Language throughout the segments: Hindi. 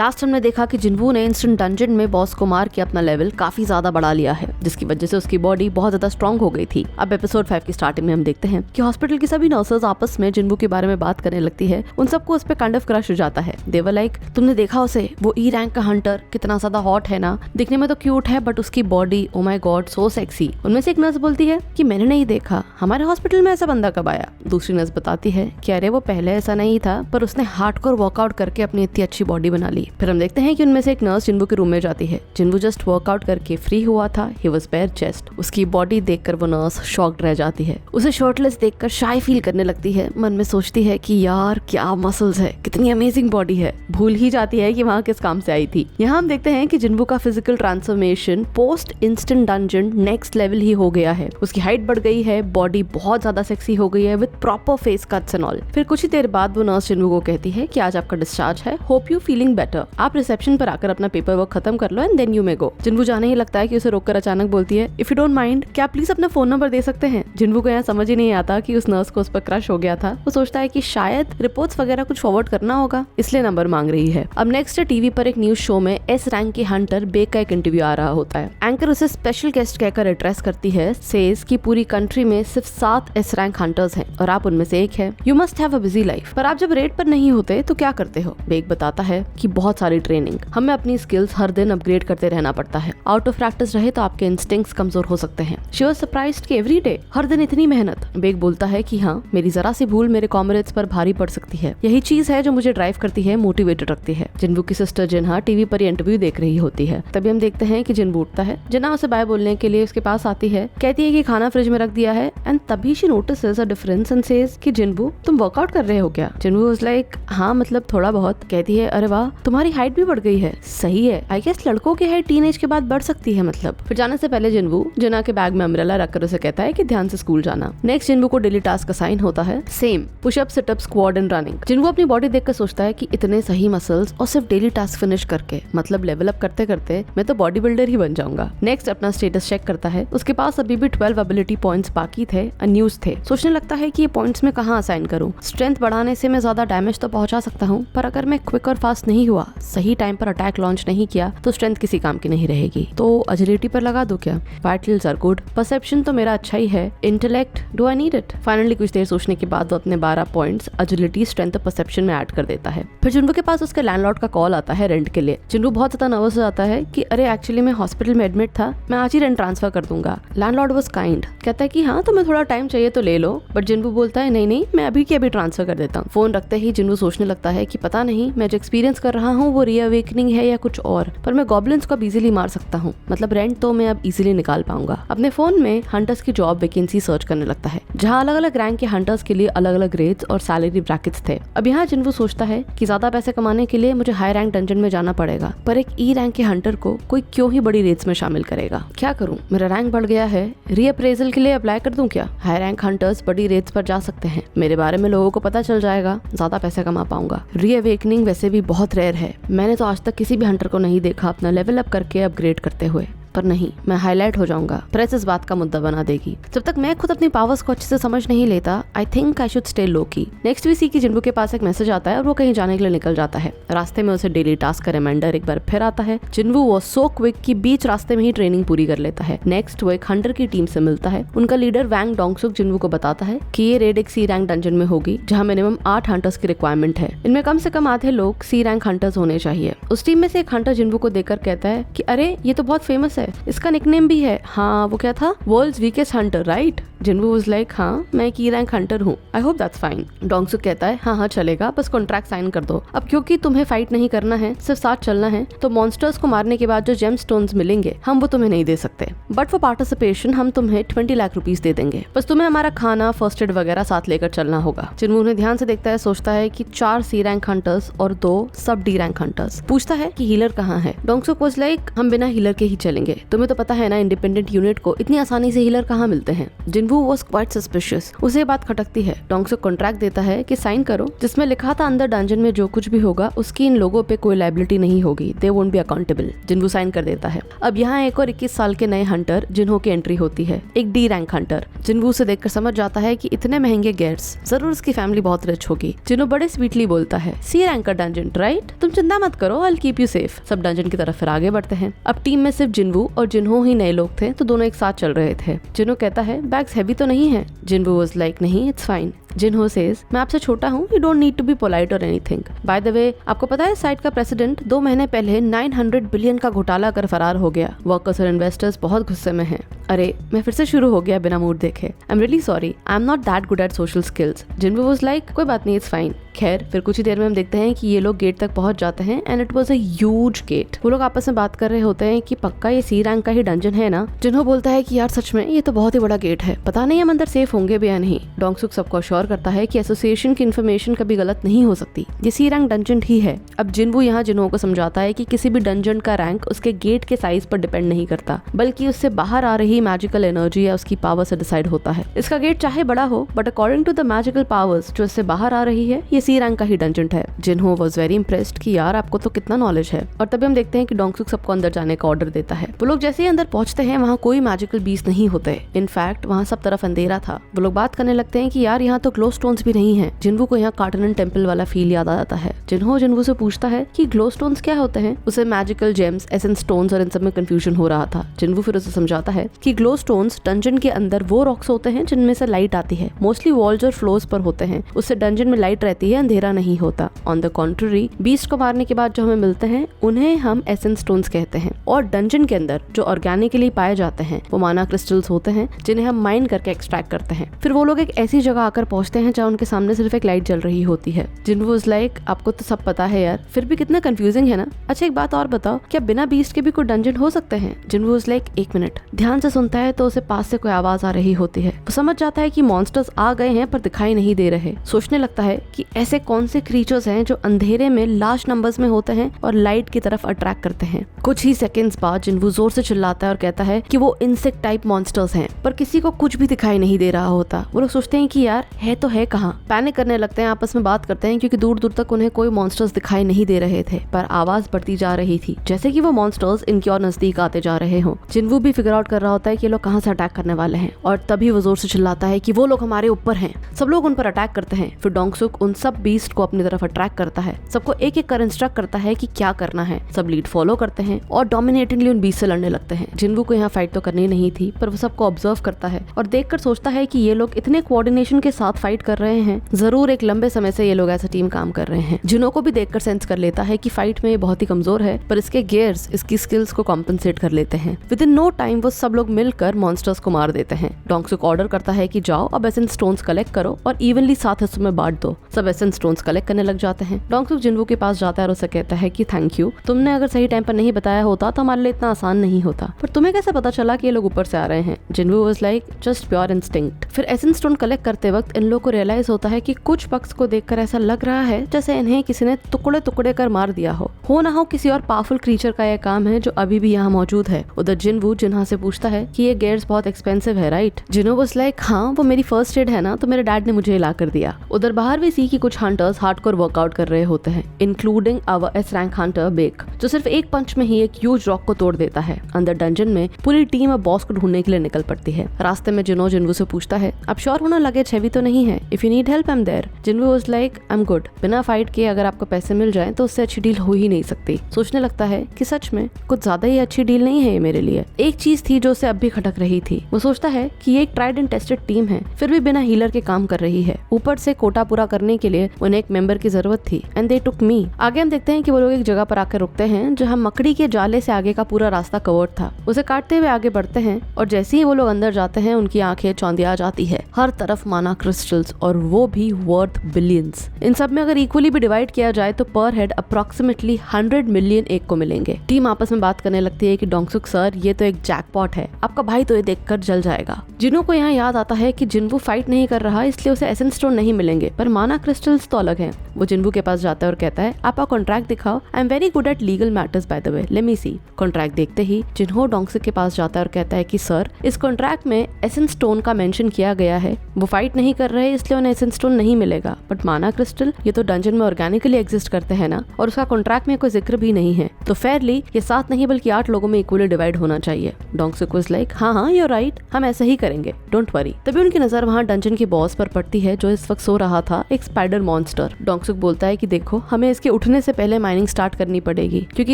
लास्ट हमने देखा कि जिनवू ने इंस्टेंट डंजन में बॉस को मार के अपना लेवल काफी ज्यादा बढ़ा लिया है, जिसकी वजह से उसकी बॉडी बहुत ज्यादा स्ट्रांग हो गई थी। अब एपिसोड 5 की स्टार्टिंग में हम देखते हैं कि हॉस्पिटल की सभी नर्सेज आपस में जिनवू के बारे में बात करने लगती है। उन सबको उस पर काइंड ऑफ क्रश हो जाता है। दे वर लाइक, तुमने देखा उसे, वो ई रैंक का हंटर कितना ज्यादा हॉट है ना, दिखने में तो क्यूट है बट उसकी body, oh my God, so sexy. उनमें से एक नर्स बोलती है कि मैंने नहीं देखा, हमारे हॉस्पिटल में ऐसा बंदा कब आया। दूसरी नर्स बताती है कि अरे वो पहले ऐसा नहीं था, पर उसने हार्डकोर वर्कआउट करके अपनी इतनी अच्छी बॉडी बना ली। फिर हम देखते हैं कि उनमें से एक नर्स जिनवू के रूम में जाती है। जिनवू जस्ट वर्कआउट करके फ्री हुआ था, ही वाज बेयर चेस्ट। उसकी बॉडी देखकर वो नर्स शॉक्ड रह जाती है। उसे शर्टलेस देखकर शाय फील करने लगती है। मन में सोचती है कि यार क्या मसल्स है, कितनी अमेजिंग बॉडी है। भूल ही जाती है कि वहाँ किस काम से आई थी। यहाँ हम देखते हैं कि जिनवू का physical transformation post instant dungeon next level ही हो गया है। उसकी हाइट बढ़ गई है, बॉडी बहुत ज्यादा सेक्सी हो गई है with proper face cuts and all. फिर कुछ ही देर बाद वो नर्स जिनवू को कहती है कि आज आपका डिस्चार्ज है, होप यू फीलिंग बेटर। आप रिसेप्शन पर आकर अपना पेपर वर्क खत्म कर लो and then you may go. Jinwoo जाने ही लगता है कि उसे रोककर अचानक बोलती है, इफ यू डोंट माइंड, क्या आप प्लीज अपना फोन नंबर दे सकते हैं। जिनवू को यहाँ समझ ही नहीं आता कि उस नर्स को उस पर क्रश हो गया था। वो सोचता है कि शायद रिपोर्ट्स वगैरह कुछ फॉरवर्ड करना होगा, इसलिए नंबर मांग रही है। अब नेक्स्ट टीवी पर एक न्यूज शो में एस रैंक के हंटर बेक का एक इंटरव्यू आ रहा होता है। एंकर उसे स्पेशल गेस्ट कहकर एड्रेस करती है, सेज कि पूरी कंट्री में सिर्फ 7 एस रैंक हंटर्स हैं और आप उनमें से एक है। You must have a busy life, पर आप जब रेड पर नहीं होते तो क्या करते हो। बेक बताता है कि बहुत सारी ट्रेनिंग, हमें अपनी स्किल्स हर दिन अपग्रेड करते रहना पड़ता है। आउट ऑफ प्रैक्टिस रहे तो आपके इंस्टिंक्ट्स कमजोर हो सकते हैं। शी वाज सरप्राइज्ड कि एवरी डे, हर दिन इतनी मेहनत। बेक बोलता है कि हाँ, मेरी जरा सी भूल मेरे कॉमरेड्स पर भारी पड़ सकती है। यही चीज है जो मुझे ड्राइव करती है, मोटिवेटेड रखती है। जिनवू की सिस्टर जिन्हा टीवी पर इंटरव्यू देख रही होती है। तभी हम देखते हैं कि जिनवू उठता है। जिन्हा उसे बाय बोलने के लिए उसके पास आती है, कहती है कि खाना फ्रिज में रख दिया है एंड तभी she notices a difference and says कि जिनवू, तुम वर्कआउट कर रहे हो क्या। जिनवू वाज लाइक, हाँ मतलब थोड़ा बहुत। कहती है, अरे वाह, तुम्हारी हाइट भी बढ़ गई है, सही है। आई गेस लड़कों की हाइट टीनेज के बाद बढ़ सकती है मतलब। फिर जाने से पहले जिनवू जिन्हा के बैग में अम्ब्रेला रखकर उसे कहता है कि ध्यान से स्कूल जाना। नेक्स्ट जिनवू को डेली टास्क असाइन होता है, same pushup, situp, squad and running. Jinwoo अपनी बॉडी देखकर सोचता है कि इतने सही मसल्स और सिर्फ डेली टास्क फिनिश करके, मतलब लेवल अप करते करते मैं तो बॉडी बिल्डर ही बन जाऊंगा। नेक्स्ट अपना स्टेटस चेक करता है। उसके पास अभी भी 12 एबिलिटी पॉइंट्स बाकी थे, अनयूज्ड थे। सोचने लगता है कि ये पॉइंट्स में कहाँ असाइन करूँ। स्ट्रेंथ बढ़ाने से मैं ज्यादा डैमेज तो पहुंचा सकता हूँ, पर अगर मैं क्विक और फास्ट नहीं हुआ, सही टाइम पर अटैक लॉन्च नहीं किया, तो स्ट्रेंथ किसी काम की नहीं रहेगी। तो एजिलिटी पर लगा दो क्या। वाइटल्स आर गुड, परसेप्शन तो मेरा अच्छा ही है, intellect, do I need it. Finally कुछ देर सोचने के बाद वो अपने 12 पॉइंट्स एजिलिटी, स्ट्रेंथ और परसेप्शन में ऐड कर देता है। फिर जिनवू के पास उसके लैंडलॉर्ड का कॉल आता है रेंट के लिए। जिनवू बहुत ज्यादा नर्वस हो जाता है कि अरे एक्चुअली मैं हॉस्पिटल में एडमिट था, मैं आज ही रेंट ट्रांसफर कर दूंगा। लैंडलॉर्ड वाज काइंड, कहता है कि हाँ तुम्हें थोड़ा टाइम चाहिए तो ले लो, बट जिनवू बोलता है नहीं, मैं अभी की अभी ट्रांसफर कर देता हूँ। फोन रखते ही जिनवू सोचने लगता है कि पता नहीं मैं जो एक्सपीरियंस कर रहा हूँ वो रीअवेकनिंग है या कुछ और, पर मैं गॉब्लिन्स को अब इजीली मार सकता हूँ, मतलब रेंट तो मैं अब इजीली निकाल पाऊंगा। अपने फोन में हंटर्स की जॉब वैकेंसी सर्च करने लगता है, जहाँ अलग अलग रैंक के हंटर्स के लिए अलग अलग ग्रेड्स और सैलरी ब्रैकेट्स थे। अब यहाँ जिनवू सोचता है कि ज्यादा पैसे कमाने के लिए मुझे हाई रैंक डंजन में जाना पड़ेगा, पर एक ई रैंक के हंटर को कोई क्यों ही बड़ी रेट्स में शामिल करेगा। क्या करूँ, मेरा रैंक बढ़ गया है, रीअप्रेजल के लिए अप्लाई कर दूं क्या। हाई रैंक हंटर्स बड़ी रेट्स पर जा सकते हैं, मेरे बारे में लोगों को पता चल जाएगा, ज्यादा पैसे कमा पाऊंगा। रीअवेकनिंग वैसे भी बहुत रेयर है, मैंने तो आज तक किसी भी हंटर को नहीं देखा अपना लेवल अप करके अपग्रेड करते हुए, पर नहीं, मैं हाईलाइट हो जाऊंगा। प्रेस इस बात का मुद्दा बना देगी। जब तक मैं खुद अपनी पावर्स को अच्छे से समझ नहीं लेता, I think I should stay low की। नेक्स्ट वी सी की जिनवू के पास एक मैसेज आता है और वो कहीं जाने के लिए निकल जाता है। रास्ते में उसे डेली टास्क का रिमाइंडर एक बार फिर आता है। जिनवू वो सो क्विक कि बीच रास्ते में ही ट्रेनिंग पूरी कर लेता है। नेक्स्ट वो एक हंटर की टीम से मिलता है। उनका लीडर वैंग डोंगसुक जिनवू को बताता है कि ये रेड एक सी रैंक डंजन में होगी, जहाँ मिनिमम 8 हंटर्स की रिक्वायरमेंट है। इनमें कम से कम आधे लोग सी रैंक हंटर्स होने चाहिए। उस टीम में से एक हंटर जिनवू को देखकर कहता है कि अरे ये तो बहुत फेमस है, इसका निकनेम भी है। हाँ, वो क्या था, world's weakest hunter, right. Jinwoo was like, हाँ मैं एक ई रैंक हंटर हूँ, I hope that's fine. Dongsuk कहता है हाँ चलेगा, बस कॉन्ट्रैक्ट साइन कर दो। अब क्योंकि तुम्हें फाइट नहीं करना है, सिर्फ साथ चलना है, तो मॉन्स्टर्स को मारने के बाद जो जेम स्टोन्स मिलेंगे हम वो तुम्हें नहीं दे सकते, बट फॉर पार्टिसिपेशन हम तुम्हें 20 लाख रुपीस दे देंगे। बस तुम्हें हमारा खाना, फर्स्ट एड वगैरह साथ लेकर चलना होगा। जिनवू उन्हें ध्यान से देखता है, सोचता है कि 4 सी रैंक हंटर्स और 2 सब डी रैंक हंटर्स। पूछता है कि हीलर कहाँ है। डोंगसुक वाज लाइक, हम बिना हीलर के ही चलेंगे, तुम्हें तो पता है ना इंडिपेंडेंट यूनिट को इतनी आसानी से हीलर कहाँ मिलते हैं। जिनवू वाज क्वाइट सस्पिशियस। उसे बात खटकती है। डोंगसुक कॉन्ट्रैक्ट देता है कि साइन करो जिसमें लिखा था अंदर डंजन में जो कुछ भी होगा उसकी इन लोगों पे कोई लायबिलिटी नहीं होगी, they won't be accountable. Jinwoo sign कर देता है। अब यहाँ एक और 21 साल के नए हंटर जिन्हों की एंट्री होती है, एक डी रैंक हंटर। जिनवू से देखकर समझ जाता है कि इतने महंगे गेट्स, जरूर उसकी फैमिली बहुत रिच होगी। जिन्हों बड़े स्वीटली बोलता है, सी रैंक का डंजन राइट, तुम चिंता मत करो, I will keep you safe. सब डंजन की तरफ फिर आगे बढ़ते हैं। अब टीम में सिर्फ जिनवू और जिन्हों ही नए लोग थे तो दोनों एक साथ चल रहे थे। जिन्हों कहता है बैग्स हैवी तो नहीं है। जिनवू वाज लाइक नहीं, इट्स फाइन। जिन्हों सेज मैं आपसे छोटा हूँ, you don't need to be polite और एनीथिंग। बाय द वे आपको पता है साइट का प्रेसिडेंट 2 महीने पहले 900 बिलियन का घोटाला कर फरार हो गया। वर्कर्स और इन्वेस्टर्स बहुत गुस्से में हैं। अरे मैं फिर से शुरू हो गया बिना मूड देखे। I am really sorry, I am not that good at social skills. जिनवू was like कोई बात नहीं, इट्स फाइन। खैर फिर कुछ ही देर में हम देखते हैं कि ये लोग गेट तक पहुंच जाते हैं and it was a huge gate. वो लोग आपस में बात कर रहे होते हैं कि पक्का ये सी रैंक का ही डंजन है ना। जिन्हों बोलता है कि यार सच में ये तो बहुत ही बड़ा गेट है, पता नहीं हम अंदर सेफ होंगे भी या नहीं। डोंगसुक सबको अश्योर करता है कि एसोसिएशन की इन्फॉर्मेशन कभी गलत नहीं हो सकती, ये सी रैंक डंजन ही है। अब जिनवू यहाँ जिन्हों को समझाता है कि किसी भी डंजन का रैंक उसके गेट के साइज पर डिपेंड नहीं करता, बल्कि उससे बाहर आ रही मैजिकल एनर्जी या उसकी पावर से डिसाइड होता है। इसका गेट चाहे बड़ा हो but according to the magical powers जो इससे बाहर आ रही है, ये सी रैंक का ही डंजन है। जिन्हों वाज वेरी इंप्रेस्ड कि यार आपको तो कितना नॉलेज है। और तभी हम देखते हैं कि डोंगसुक सबको अंदर जाने का ऑर्डर देता है। वो लोग जैसे ही अंदर पहुंचते हैं वहाँ कोई मैजिकल बीस्ट नहीं होते। इनफैक्ट वहाँ सब तरफ अंधेरा था। वो लोग बात करने लगते हैं कि यार यहाँ तो ग्लो स्टोन्स भी नहीं है। जिन्वू को यहाँ कार्टनन टेम्पल वाला फील याद आ जाता है। जिन्वू से पूछता है कि ग्लो स्टोन्स क्या होते हैं। उसे मैजिकल जेम्स, एसेंस स्टोन्स और इन सब में कंफ्यूजन हो रहा था। जिन्वू फिर उसे समझाता है कि ग्लो स्टोन्स डंजन के अंदर वो रॉक्स होते हैं जिनमें से लाइट आती है, मोस्टली वॉल्स और फ्लोर्स पर होते हैं। उससे डंजन में लाइट रहती है, अंधेरा नहीं होता। ऑन द कॉन्ट्ररी बीस्ट को मारने के बाद जो हमें मिलते हैं उन्हें हम एसेंस स्टोन्स कहते हैं। और डंजन के अंदर जो ऑर्गेनिकली पाए जाते हैं वो माना क्रिस्टल्स होते हैं जिन्हें हम माइन करके एक्सट्रैक्ट करते हैं। फिर वो लोग एक ऐसी जगह आकर पहुंचते हैं जहाँ उनके सामने सिर्फ एक लाइट जल रही होती है। जिन्वू वाज लाइक आपको तो सब पता है यार, फिर भी कितना कंफ्यूजिंग है ना। अच्छा एक बात और बताओ, क्या बिना बीस्ट के भी कोई डंजन हो सकते हैं। जिन्वू वाज लाइक एक मिनट। ध्यान से सुनता है तो उसे पास से कोई आवाज आ रही होती है। वो समझ जाता है कि मॉन्स्टर्स आ गए हैं पर दिखाई नहीं दे रहे। सोचने लगता है कि ऐसे कौन से क्रीचर्स हैं जो अंधेरे में लार्ज नंबर्स में होते हैं और लाइट की तरफ अट्रैक्ट करते हैं। कुछ ही सेकंड्स बाद जिन्वू जोर से चिल्लाता है और कहता है कि वो इंसेक्ट टाइप मॉन्स्टर्स हैं, पर किसी को कुछ भी दिखाई नहीं दे रहा होता। वो लोग सोचते हैं कि यार है तो है कहाँ। पैनिक करने लगते हैं, आपस में बात करते हैं क्योंकि दूर दूर तक उन्हें कोई मॉन्स्टर्स दिखाई नहीं दे रहे थे, पर आवाज बढ़ती जा रही थी जैसे कि वो मॉन्स्टर्स इनकी और नजदीक आते जा रहे हों। जिन्वू भी फिगर आउट कर रहा होता है कि ये लोग कहाँ से अटैक करने वाले हैं और तभी वो जोर से चिल्लाता है कि वो लोग हमारे ऊपर हैं। सब लोग उन पर अटैक करते हैं। फिर डोंगसुक उन सब बीस्ट को अपनी तरफ अट्रैक्ट करता है, सबको एक एक कर इंस्ट्रक्ट करता है कि क्या करना है। सब लीड फॉलो करते हैं और डोमिनेटिंगली उन बीस्ट से लड़ने लगते हैं। जिन्वू को यहाँ फाइट तो करनी नहीं थी पर वो सबको ऑब्जर्व करता है और देखकर सोचता है कि ये लोग इतने कोऑर्डिनेशन के साथ फाइट कर रहे हैं, जरूर एक लंबे समय से ये लोग ऐसा टीम काम कर रहे हैं। जिन्हों को भी देखकर सेंस कर लेता है कि फाइट में ये बहुत ही कमजोर है, पर इसके गियर्स इसकी स्किल्स को कॉम्पनसेट कर लेते हैं। विद इन नो टाइम वो सब लोग मिलकर मॉन्स्टर्स को मार देते हैं। डोंगसुक ऑर्डर करता है कि जाओ अब एसेंस स्टोन्स कलेक्ट करो और इवनली 7 हिस्सों में बांट दो। सब एसेंस स्टोन्स कलेक्ट करने लग जाते हैं। डोंगसुक जिन्वू के पास जाता है और उसे कहता है कि थैंक यू, तुमने अगर सही टाइम पर नहीं बताया होता तो हमारे लिए इतना आसान नहीं होता, पर तुम्हें कैसे पता चला कि ये लोग ऊपर से आ रहे हैं। जिन्वू was like just pure instinct. फिर एसेंस स्टोन कलेक्ट करते वक्त इन लोगों को रियलाइज होता है कि कुछ पक्ष को देखकर ऐसा लग रहा है जैसे इन्हें किसी ने टुकड़े टुकड़े कर मार दिया हो ना हो किसी और पावरफुल क्रीचर का यह काम है जो अभी भी यहाँ मौजूद है। उधर जिन्वू जिन्हा से पूछता है कि ये गेयर्स बहुत एक्सपेंसिव है राइट। जिन्हो वाज लाइक हाँ वो मेरी फर्स्ट एड है ना, तो मेरे डैड ने मुझे ला कर दिया। उधर बाहर भी सी की कुछ हंटर्स हार्डकोर वर्कआउट कर रहे होते हैं, including our S rank hunter Baek, जो सिर्फ एक पंच में ही एक ह्यूज रॉक को तोड़ देता है। अंदर डंजन में पूरी टीम अब बॉस को ढूंढने के लिए निकल पड़ती है। रास्ते में जिन्वू से पूछता है आप श्योर होना लगेज हैवी तो नहीं है, if you need help I am there. Jinwoo was like I am good, बिना फाइट किए अगर आपको पैसे मिल जाए तो उससे अच्छी डील हो ही नहीं सकती। सोचने लगता है कि सच में कुछ ज्यादा ही अच्छी डील नहीं है ये मेरे लिए। एक चीज थी जो उसे अब भी खटक रही थी। वो सोचता है कि ये एक ट्राइड एंड टेस्टेड टीम है, फिर भी बिना हीलर के काम कर रही है। ऊपर से कोटा पूरा करने के लिए उन्हें एक मेंबर की जरूरत थी एंड दे टुक मी। आगे हम देखते हैं कि वो लोग एक जगह पर आकर रुकते हैं जहाँ मकड़ी के जाले से आगे का पूरा रास्ता कवर्ड था। उसे काटते हुए आगे बढ़ते हैं और जैसे ही वो लोग अंदर जाते हैं उनकी आंखें चौंधिया जाती है। हर तरफ माना क्रिस्टल क्रिस्टल्स, और वो भी वर्थ बिलियंस। इन सब में अगर इक्वली भी डिवाइड किया जाए तो पर हेड अप्रोक्सीमेटली 100 मिलियन एक को मिलेंगे। टीम आपस में बात करने लगती है कि डोंगसुक सर, ये तो एक जैकपॉट है, आपका भाई तो ये देखकर जल जाएगा। जिन्हों को यहाँ याद आता है कि जिन्वू फाइट नहीं कर रहा, इसलिए उसे एसेंस स्टोन नहीं मिलेंगे, पर माना क्रिस्टल्स तो अलग हैं। वो जिन्वू के पास जाता है और कहता है, आपका कॉन्ट्रैक्ट दिखाओ, I am very good at legal matters by the way, let me see. Contract देखते ही जिन्हो डोंगसुक के पास जाता है और कहता है कि सर, इस कॉन्ट्रैक्ट में एसेंस स्टोन का मेंशन किया गया है, वो फाइट नहीं कर रहे इसलिए उन्हें एसेंस स्टोन नहीं मिलेगा, बट माना क्रिस्टल ये तो डंजन में ऑर्गेनिकली एग्जिस्ट करते हैं ना, और उसका कॉन्ट्रैक्ट में कोई जिक्र भी नहीं है, तो फेयरली ये 7 नहीं बल्कि 8 लोगों में इक्वली डिवाइड होना चाहिए। डोंगसुक वाज लाइक, हाँ यू आर राइट, हम ऐसा ही करेंगे, डोंट वरी। तभी उनकी नजर वहाँ डंजन के बॉस पर पड़ती है, जो इस वक्त सो रहा था, एक स्पाइडर मॉन्स्टर। डोंगसुक बोलता है कि देखो, हमें इसके उठने से पहले माइनिंग स्टार्ट करनी पड़ेगी, क्योंकि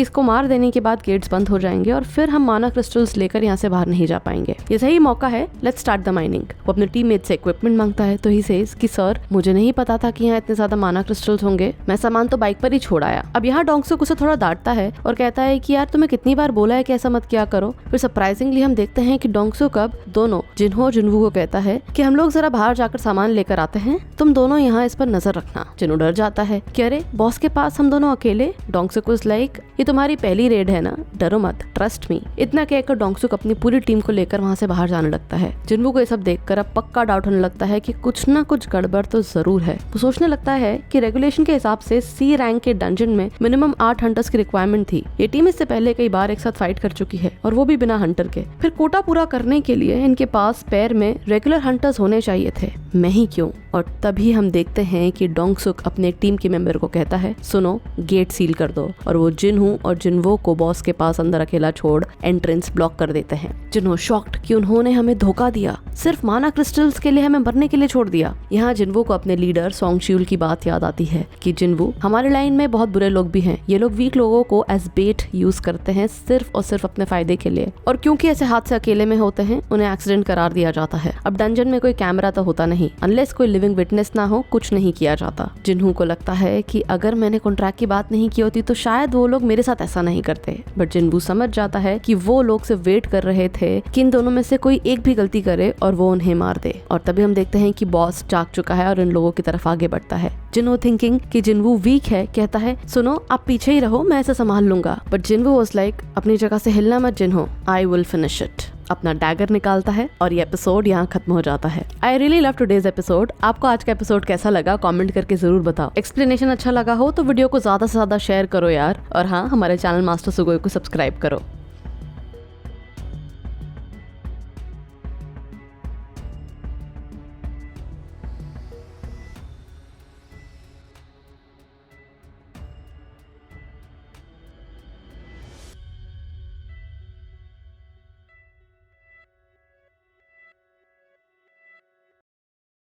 इसको मार देने के बाद गेट्स बंद हो जाएंगे और फिर हम माना क्रिस्टल्स लेकर यहाँ से बाहर नहीं जा पाएंगे। ये सही मौका है, लेट्स स्टार्ट द माइनिंग। वो अपने टीममेट से इक्विपमेंट मांगता है, तो ही सेज कि सर, मुझे नहीं पता था कि यहाँ इतने ज्यादा माना क्रिस्टल्स होंगे, मैं सामान तो बाइक पर ही छोड़ आया। अब यहाँ डोंगसुक उसे थोड़ा डांटता है और कहता है कि यार तुम्हें कितनी बार बोला है कि ऐसा मत किया करो। फिर सरप्राइजिंगली हम देखते हैं कि डोंगसुक अब दोनों जिन्हो जिन्वू को कहता है कि हम लोग जरा बाहर जाकर सामान लेकर आते हैं, तुम दोनों यहाँ इस पर नजर रखना। जिन्हो डर जाता है कि अरे बॉस के पास हम दोनों अकेले। डोंगसुक वाज लाइक, ये तुम्हारी पहली रेड है ना, डरो मत, ट्रस्ट मी। इतना कहकर डोंगसुक अपनी पूरी टीम को लेकर वहाँ से बाहर जाने लगता है। जिन्वू को ये सब देखकर अब पक्का डाउट होने लगता है कि कुछ ना कुछ गड़बड़ तो जरूर है। वो सोचने लगता है कि रेगुलेशन के हिसाब से सी रैंक के डंजन में मिनिमम 8 हंटर्स की रिक्वायरमेंट थी। ये टीम इससे पहले कई बार एक साथ फाइट कर चुकी है, और वो भी बिना हंटर के। फिर कोटा पूरा करने के लिए इनके पास पैर में रेगुलर हंटर्स होने चाहिए थे, मैं ही क्यों। और तभी हम देखते हैं कि डोंगसुक अपने टीम के मेंबर को कहता है, सुनो, गेट सील कर दो। और वो जिन्हू और जिन्वो को बॉस के पास अंदर अकेला छोड़ एंट्रेंस ब्लॉक कर देते हैं। जिन्हो शॉक्ड कि उन्होंने हमें धोखा दिया, सिर्फ माना क्रिस्टल्स के लिए हमें मरने के लिए छोड़ दिया। यहाँ जिन्वो को अपने लीडर सोंगश्यूल की बात याद आती है कि जिन्वो, हमारे लाइन में बहुत बुरे लोग भी हैं, ये लोग वीक लोगों को एज बेट यूज करते हैं सिर्फ और सिर्फ अपने फायदे के लिए, और क्योंकि ऐसे हादसे अकेले में होते हैं उन्हें एक्सीडेंट करार दिया जाता है। अब डंजन में कोई कैमरा तो होता नहीं, अनलेस कोई लिविंग विटनेस ना हो कुछ नहीं किया जाता। जिन्हू को लगता है कि अगर मैंने कॉन्ट्रैक्ट की बात नहीं की होती तो शायद वो लोग मेरे साथ ऐसा नहीं करते, बट जिन्वू समझ जाता है कि वो लोग सिर्फ वेट कर रहे थे कि इन दोनों में से कोई एक भी गलती करे और वो उन्हें मार दे। और तभी हम देखते हैं कि बॉस जाग चुका है और इन लोगों की तरफ आगे बढ़ता है। जिन्हो थिंकिंग कि जिन्वू वीक है कहता है, सुनो आप पीछे ही रहो, मैं इसे संभाल लूंगा। बट जिन्वू वाज लाइक, अपनी जगह से हिलना मत जिन्हो, आई विल फिनिश इट। अपना डैगर निकालता है और ये एपिसोड यहाँ खत्म हो जाता है। I really love today's episode. आपको आज का एपिसोड कैसा लगा कमेंट करके जरूर बताओ। एक्सप्लेनेशन अच्छा लगा हो तो वीडियो को ज्यादा से ज्यादा शेयर करो यार, और हाँ, हमारे चैनल मास्टर सुगोई को सब्सक्राइब करो।